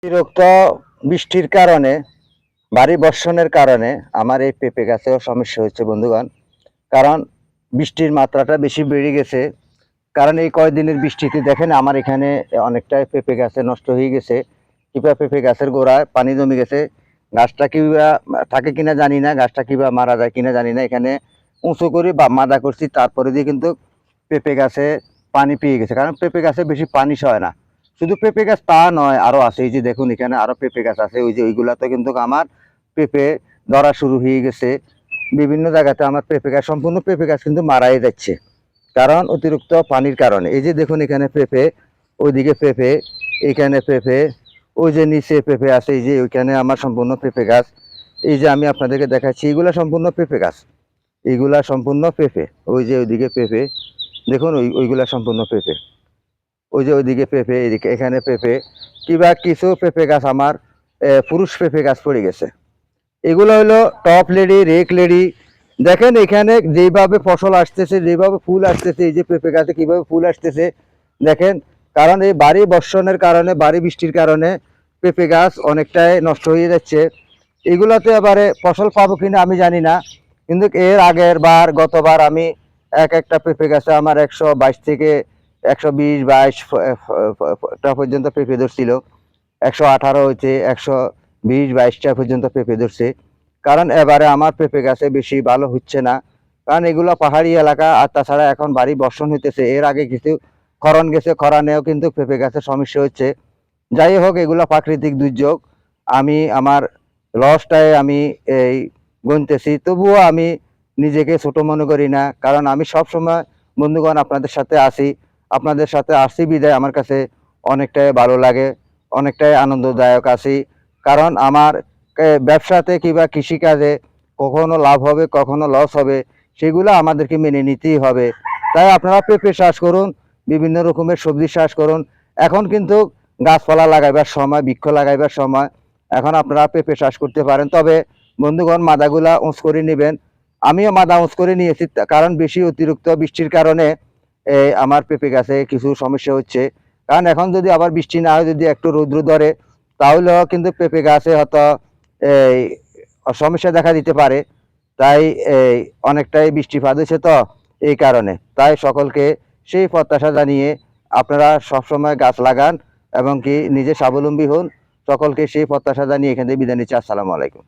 অতিরিক্ত বৃষ্টির কারণে ভারী বর্ষণের কারণে আমার এই পেঁপে গাছেও সমস্যা হচ্ছে বন্ধুগণ। কারণ বৃষ্টির মাত্রাটা বেশি বেড়ে গেছে। কারণ এই কয়দিনের বৃষ্টিতে দেখেন আমার এখানে অনেকটাই পেঁপে গাছে নষ্ট হয়ে গেছে। কিংবা পেঁপে গাছের গোড়ায় পানি জমে গেছে। গাছটা কিংবা থাকে কিনা জানি না, গাছটা কিংবা মারা যায় কিনা জানি না। এখানে উঁচু করে বা মাদা করছি, তারপরে দিয়ে কিন্তু পেঁপে গাছে পানি পেয়ে গেছে। কারণ পেঁপে গাছে বেশি পানি সয় না। শুধু পেঁপে গাছ তা নয়, আরো আছে। এই যে দেখুন এখানে আরো পেঁপে গাছ আছে, ওই যে ওইগুলাতে কিন্তু আমার পেঁপে ধরা শুরু হয়ে গেছে। বিভিন্ন জায়গাতে আমার পেঁপে গাছ, সম্পূর্ণ পেঁপে গাছ কিন্তু মারাই যাচ্ছে, কারণ অতিরিক্ত পানির কারণে। এই যে দেখুন এখানে পেঁপে, ওইদিকে পেঁপে, এখানে পেঁপে, ওই যে নিচে পেঁপে আছে, এই যে ওইখানে আমার সম্পূর্ণ পেঁপে গাছ। এই যে আমি আপনাদেরকে দেখাচ্ছি, এগুলা সম্পূর্ণ পেঁপে গাছ, এইগুলা সম্পূর্ণ পেঁপে। ওই যে ওইদিকে পেঁপে দেখুন, ওইগুলা সম্পূর্ণ পেঁপে। ওই যে ওইদিকে পেঁপে, এদিকে এখানে পেঁপে, কিবা কিছু পেঁপে গাছ আমার পুরুষ পেঁপে গাছ পড়ে গেছে। এগুলো হলো টপ লেডি, রেক লেডি। দেখেন এখানে যেভাবে ফসল আসতেছে, যেভাবে ফুল আসতেছে, এই যে পেঁপে গাছে কিভাবে ফুল আসতেছে দেখেন। কারণ এই ভারী বর্ষণের কারণে, ভারী বৃষ্টির কারণে পেঁপে গাছ অনেকটাই নষ্ট হয়ে যাচ্ছে। এগুলাতে এবারে ফসল পাবো কিনা আমি জানি না, কিন্তু এর আগের বার, গতবার আমি একটা পেঁপে গাছে আমার 122 থেকে 120-22টা পর্যন্ত পেঁপে ধরছিল। 118 হয়েছে, 120-22টা পর্যন্ত পেঁপে ধরছে। কারণ এবারে আমার পেঁপে গাছে বেশি ভালো হচ্ছে না, কারণ এগুলো পাহাড়ি এলাকা। আর তাছাড়া এখন ভারী বর্ষণ হইতেছে। এর আগে কিছু খরন গেছে, খরানেও কিন্তু পেঁপে গাছের সমস্যা হচ্ছে। যাই হোক, এগুলো প্রাকৃতিক দুর্যোগ। আমি আমার লসটায় আমি এই গুনতেছি, তবুও আমি নিজেকে ছোট মনে করি না। কারণ আমি সব সময় বন্ধুগণ আপনাদের সাথে আছি, আপনাদের সাথে আসছি বিদায় আমার কাছে অনেকটাই ভালো লাগে, অনেকটাই আনন্দদায়ক আছি। কারণ আমার ব্যবসাতে কিংবা কৃষিকাজে কখনো লাভ হবে, কখনো লস হবে, সেগুলো আমাদেরকে মেনে নিতেই হবে। তাই আপনারা পেঁপে চাষ করুন, বিভিন্ন রকমের সবজি চাষ করুন। এখন কিন্তু গাছপালা লাগাইবার সময়, বৃক্ষ লাগাইবার সময়। এখন আপনারা পেঁপে চাষ করতে পারেন, তবে বন্ধুগণ মাদাগুলা উঁচ করে নেবেন। আমিও মাদা উঁচ করে নিয়েছি, কারণ বেশি অতিরিক্ত বৃষ্টির কারণে আমার পেঁপে গাছে কিছু সমস্যা হচ্ছে। কারণ এখন যদি আবার বৃষ্টি না হয়, যদি একটু রৌদ্র ধরে, তাহলেও কিন্তু পেঁপে গাছে হয়তো এই সমস্যা দেখা দিতে পারে। তাই এই অনেকটাই বৃষ্টিপাত হয়েছে, তো এই কারণে। তাই সকলকে সেই প্রত্যাশা জানিয়ে আপনারা সবসময় গাছ লাগান এবং কি নিজে স্বাবলম্বী হন। সকলকে সেই প্রত্যাশা জানিয়ে এখান থেকে বিদায় নিচ্ছি। আসসালামু আলাইকুম।